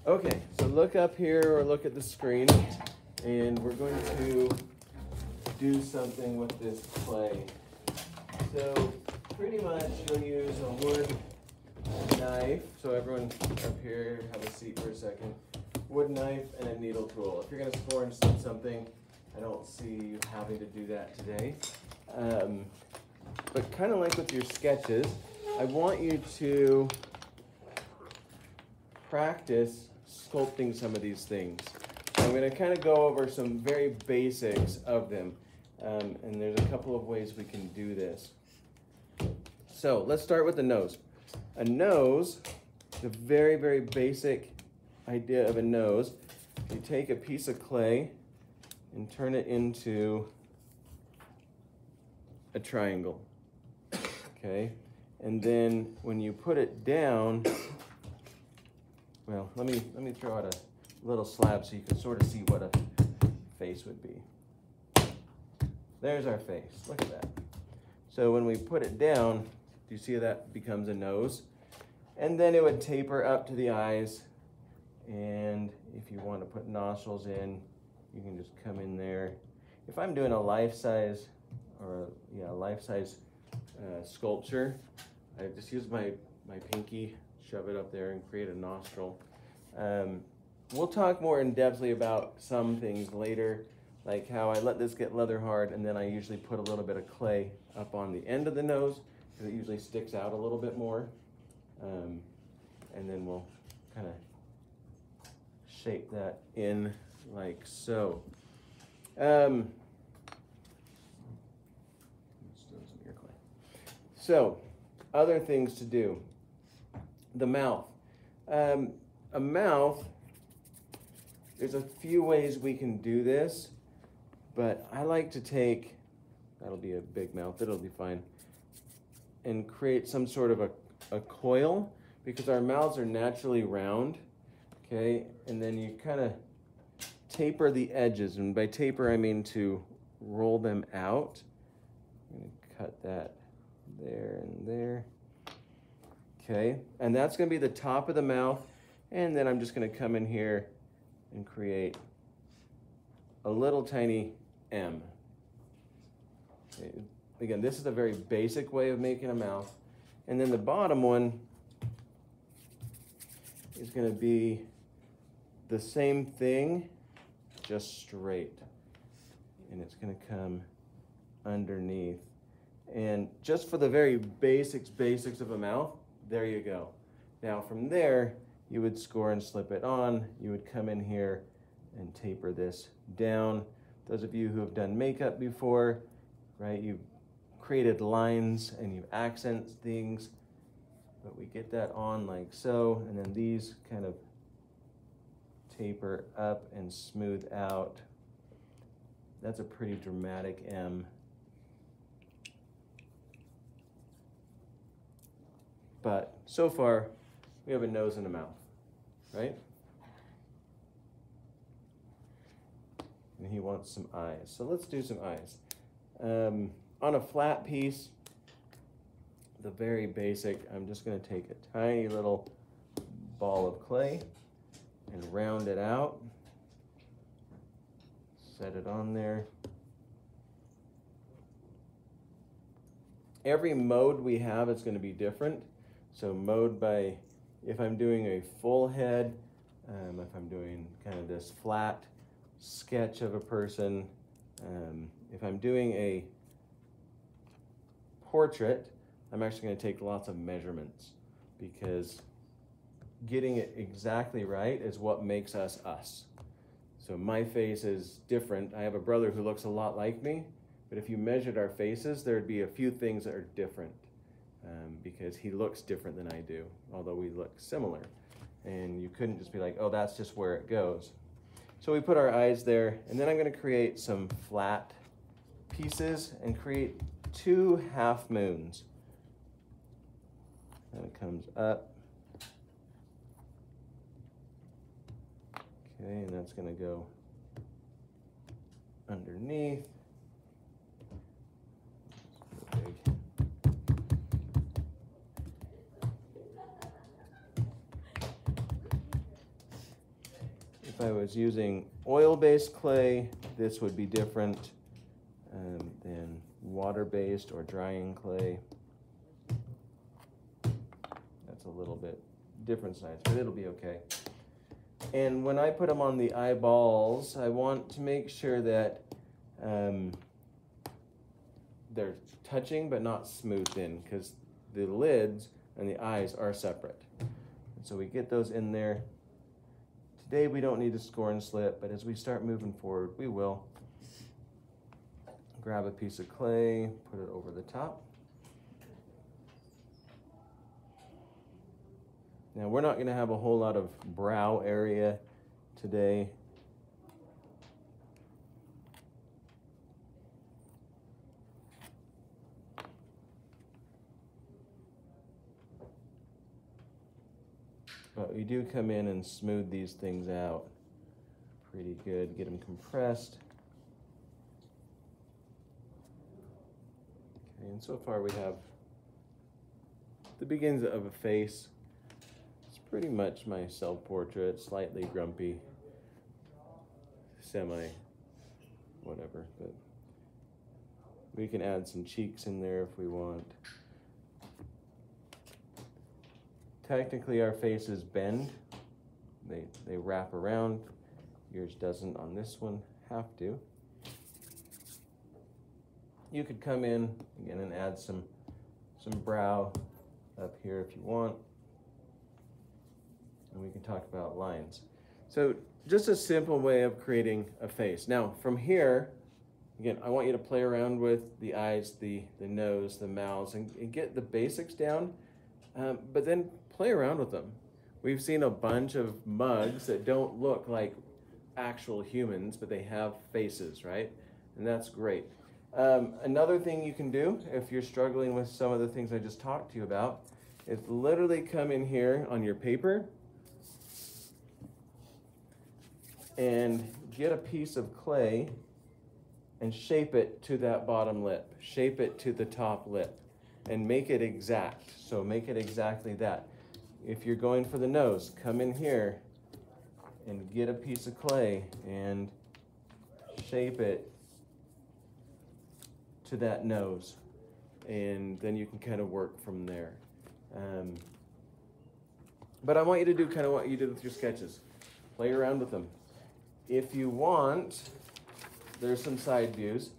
Okay, so look up here or look at the screen, and we're going to do something with this clay. So pretty much you'll use a wood knife. So everyone up here, have a seat for a second. Wood knife and a needle tool. If you're going to score and snip something, I don't see you having to do that today. But kind of like with your sketches, I want you to practice sculpting some of these things. So I'm going to kind of go over some very basics of them. And there's a couple of ways we can do this. So let's start with the nose. A nose, the very, very basic idea of a nose, you take a piece of clay and turn it into a triangle, okay? And then when you put it down, well, let me throw out a little slab so you can sort of see what a face would be. There's our face, look at that. So when we put it down, do you see that becomes a nose? And then it would taper up to the eyes. And if you want to put nostrils in, you can just come in there. If I'm doing a life-size sculpture, I just use my pinky, shove it up there and create a nostril. We'll talk more in depthly about some things later, like how I let this get leather hard, and then I usually put a little bit of clay up on the end of the nose, because it usually sticks out a little bit more. And then we'll kind of shape that in like so. So, other things to do. The mouth. A mouth, there's a few ways we can do this, but I like to take, that'll be a big mouth, it'll be fine, and create some sort of a coil, because our mouths are naturally round, okay? And then you kind of taper the edges, and by taper I mean to roll them out. I'm going to cut that there and there. Okay, and that's going to be the top of the mouth, and then I'm just going to come in here and create a little tiny M. Okay. Again, this is a very basic way of making a mouth. And then the bottom one is going to be the same thing, just straight. And it's going to come underneath. And just for the very basics of a mouth, there you go. Now from there, you would score and slip it on. You would come in here and taper this down. Those of you who have done makeup before, right, you've created lines and you accent things, but we get that on like so, and then these kind of taper up and smooth out. That's a pretty dramatic M. But so far, we have a nose and a mouth, right? And he wants some eyes. So let's do some eyes. On a flat piece, the very basic, I'm just going to take a tiny little ball of clay and round it out. Set it on there. Every mode we have is going to be different. So mode by, if I'm doing a full head, if I'm doing kind of this flat sketch of a person, if I'm doing a portrait, I'm actually going to take lots of measurements, because getting it exactly right is what makes us us. So my face is different. I have a brother who looks a lot like me, but if you measured our faces, there'd be a few things that are different. Because he looks different than I do, although we look similar. And you couldn't just be like, oh, that's just where it goes. So we put our eyes there, and then I'm going to create some flat pieces and create 2 half moons. And it comes up. Okay, and that's going to go underneath. Big. If I was using oil-based clay, this would be different than water-based or drying clay. That's a little bit different size, but it'll be okay. And when I put them on the eyeballs, I want to make sure that they're touching but not smoothed in, because the lids and the eyes are separate. And so we get those in there. Today we don't need to score and slip, but as we start moving forward, we will. Grab a piece of clay, put it over the top. Now we're not going to have a whole lot of brow area today. But we do come in and smooth these things out pretty good, get them compressed. Okay, and so far we have the beginnings of a face. It's pretty much my self-portrait, slightly grumpy, semi whatever, but we can add some cheeks in there if we want. Technically our faces bend, they wrap around. Yours doesn't on this one, have to. You could come in again and add some brow up here if you want. And we can talk about lines. So just a simple way of creating a face. Now from here, again, I want you to play around with the eyes, the nose, the mouths, and get the basics down, but then play around with them. We've seen a bunch of mugs that don't look like actual humans, but they have faces, right? And that's great. Another thing you can do if you're struggling with some of the things I just talked to you about is literally come in here on your paper and get a piece of clay and shape it to that bottom lip, shape it to the top lip, and make it exact. So make it exactly that. If you're going for the nose, come in here and get a piece of clay and shape it to that nose, and then you can kind of work from there. But I want you to do kind of what you did with your sketches. Play around with them. If you want, there's some side views,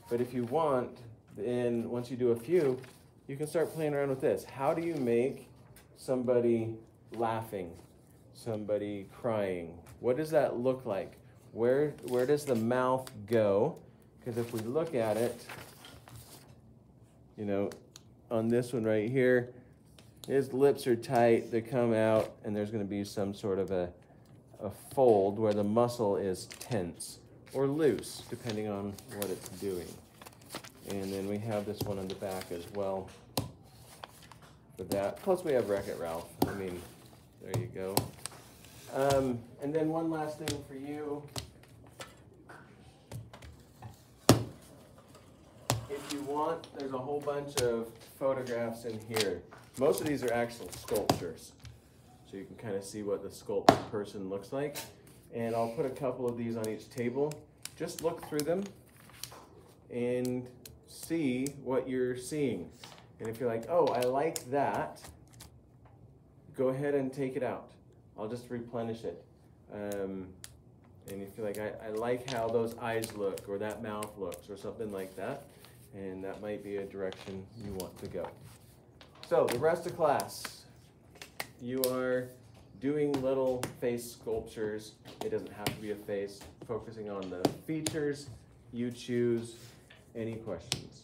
but if you want, then once you do a few, you can start playing around with this. How do you make somebody laughing, somebody crying? What does that look like? Where does the mouth go? Because if we look at it, you know, on this one right here, his lips are tight, they come out, and there's going to be some sort of a fold where the muscle is tense or loose, depending on what it's doing. And then we have this one on the back as well for that. Plus we have Wreck-It Ralph. I mean, there you go. And then one last thing for you. If you want, there's a whole bunch of photographs in here. Most of these are actual sculptures, so you can kind of see what the sculpted person looks like. And I'll put a couple of these on each table. Just look through them and see what you're seeing. And if you're like, oh, I like that, go ahead and take it out. I'll just replenish it. And if you're like, I like how those eyes look, or that mouth looks, or something like that, and that might be a direction you want to go. So the rest of class, you are doing little face sculptures. It doesn't have to be a face. Focusing on the features, you choose. Any questions?